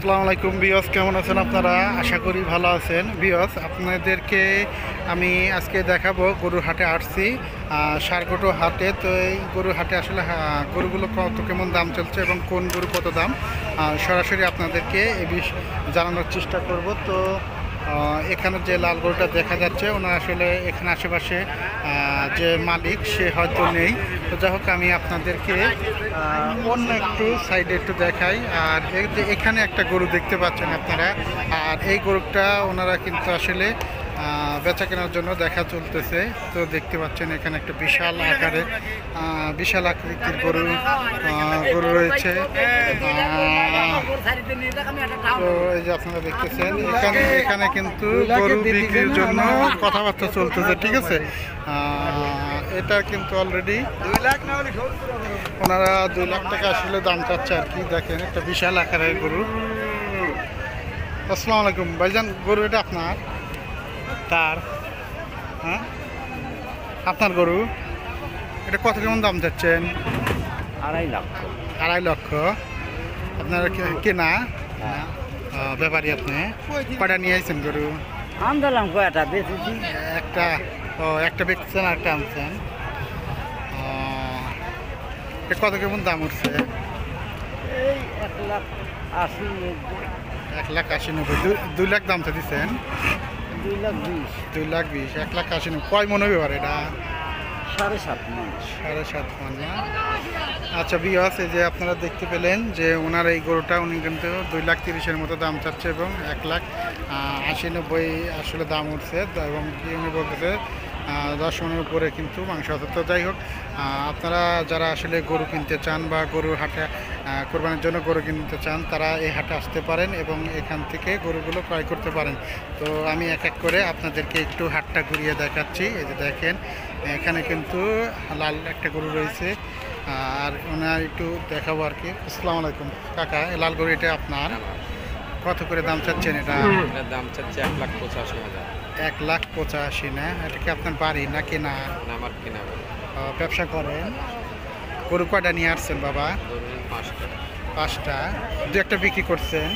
আসসালামু আলাইকুম বিয়স, কেমন আছেন আপনারা? আশা করি ভালো আছেন। বিয়স, আপনাদেরকে আমি আজকে দেখাবো গরুর হাটে আসছি, সারগোটো হাটে। তো এই গরুর হাটে আসলে গরুগুলো কত কেমন দাম চলছে এবং কোন গরু কত দাম সরাসরি আপনাদেরকে এই বিষয়ে জানানোর চেষ্টা করব। তো এখানে যে লাল গরুটা দেখা যাচ্ছে, ওনার আসলে এখানে আশেপাশে যে মালিক সে হয়তো নেই। তো যাই হোক, আমি আপনাদেরকে অন্য একটু সাইডে একটু দেখাই। আর এখানে একটা গরু দেখতে পাচ্ছেন আপনারা, আর এই গরুটা ওনারা কিন্তু আসলে বেচা কেনার জন্য দেখা চলতেছে। তো দেখতে পাচ্ছেন এখানে একটা বিশাল আকৃতির গরু রয়েছে। তো এই যে আপনারা দেখতেছেন এখানে কিন্তু গরু বিক্রির জন্য কথাবার্তা চলতেছে, ঠিক আছে। এটা কিন্তু অলরেডি ওনারা 2 লাখ টাকা আসলে দাম চাচ্ছে আর কি। দেখেন একটা বিশাল আকারের গরু। আসসালামু আলাইকুম ভাইজান, গরু এটা আপনার? তার হ্যাঁ, আপনার গরু এটা কত কেমন দাম চাচ্ছেন? 2.5 লক্ষ। 2.5 লক্ষ আপনার কেনা? ব্যাপারী আপনি কয়টা নিয়ে আসছেন গরু? আনলাম কয়টা, বেচেছি একটা। একটা বেচছেন আর একটা আনছেন। কত কেমন দাম উঠছে? এই 1,80,90। 1,80,90। 2 লাখ দাম তো দিচ্ছেন? 2,20,000। 2,20,000, 1,80,90। কয় মনে হবে এটা? 7.5 মণ। 7.5 মণ না? আচ্ছা বিয়াস, এই যে আপনারা দেখতে পেলেন যে ওনার এই গরুটা উনি কিন্তু 2,30,000-এর মতো দাম চাচ্ছে এবং 1,80,90 আসলে দাম উঠছে। এবং কি উনি বলতেছে 10 মণের উপরে কিন্তু মাংস আছে। তো যাই হোক, আপনারা যারা আসলে গরু কিনতে চান বা গরু হাটে কোরবানির জন্য গরু কিনতে চান, তারা এই হাটে আসতে পারেন এবং এখান থেকে গরুগুলো ক্রয় করতে পারেন। তো আমি এক এক করে আপনাদেরকে একটু হাটটা ঘুরিয়ে দেখাচ্ছি। এই যে দেখেন এখানে কিন্তু লাল একটা গরু রয়েছে, আর ওনার একটু দেখাবো আর কি। আসসালামু আলাইকুম কাকা, এই লাল গরু এটা আপনার? কত করে দাম চাচ্ছেন এটা? দাম চাচ্ছে 1,85,000। 1,85,000 না? এটা কি আপনার বাড়ি না কেনা? আমার কিনা ব্যবসা করেন? গরু কয়টা নিয়ে আসছেন বাবা? ধরুন 5টা। 5টা? 2-1টা বিক্রি করছেন?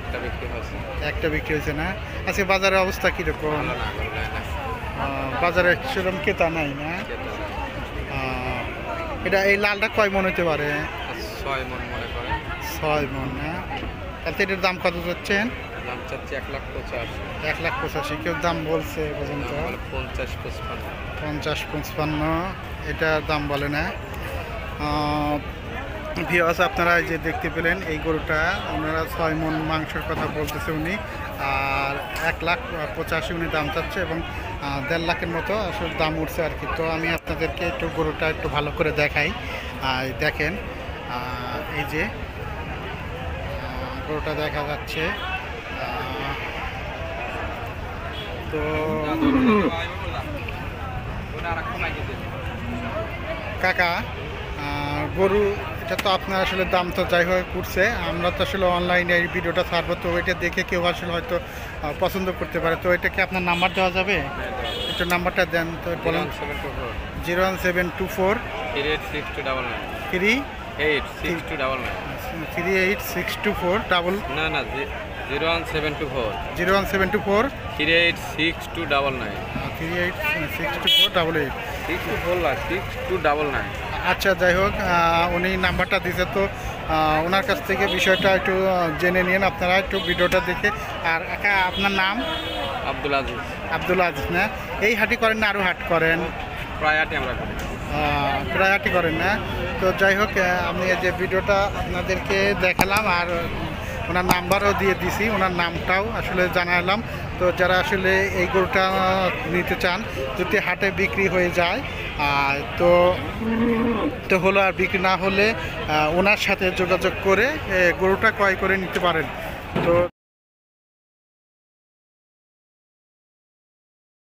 একটা বিক্রি হয়েছে। একটা বিক্রি হয়েছে না? আজকে বাজারের অবস্থা কীরকম? ভালো না, ভালো না। বাজারে সেরকম ক্রেতা নাই না? এটা এই লালটা কয় মন হতে পারে? 6 মণ মনে করে। 6 মন না? তাতে এটার দাম কত যাচ্ছেন? দাম চাচ্ছে 1,85,000। 1,85,000। কেউ দাম বলছে পর্যন্ত 50-55। 50-55 এটার দাম বলে না। ভিউয়ার্স, আপনারা যে দেখতে পেলেন এই গরুটা ওনারা 6 মণ মাংসের কথা বলতেছে উনি, আর 1,85,000 উনি দাম চাচ্ছে এবং 1.5 লাখের মতো আসলে দাম উঠছে আর কি। তো আমি আপনাদেরকে একটু গরুটা একটু ভালো করে দেখাই। দেখেন এই যে গরুটা দেখা যাচ্ছে। তো কাকা, গরু এটা তো আপনার আসলে দাম তো যাই হোক উঠছে, আমরা তো আসলে অনলাইনে এই ভিডিওটা ছাড়বো, তো ওইটা দেখে কেউ আসলে হয়তো পছন্দ করতে পারে। তো এটা কি আপনার নাম্বার দেওয়া যাবে? একটু নাম্বারটা দেন তো বলেন। 01724 386299 না না, 01724 01724 386299 386288। 6299। আচ্ছা, যাই হোক, উনি নাম্বারটা দিয়েছে, তো ওনার কাছ থেকে বিষয়টা একটু জেনে নিন আপনারা একটু ভিডিওটা দেখে। আর আপনার নাম? আব্দুল আজিজ। আব্দুল আজিজ না? এই হাটই করেন না আরও হাট করেন? প্রায় হাটে আমরা করি। প্রায় হাটই করেন না? তো যাই হোক, আমি এই যে ভিডিওটা আপনাদেরকে দেখালাম আর ওনার নাম্বারও দিয়ে দিছি, ওনার নামটাও আসলে জানালাম। তো যারা আসলে এই গরুটা নিতে চান, যদি হাটে বিক্রি হয়ে যায় তো হলো, আর বিক্রি না হলে ওনার সাথে যোগাযোগ করে গরুটা ক্রয় করে নিতে পারেন। তো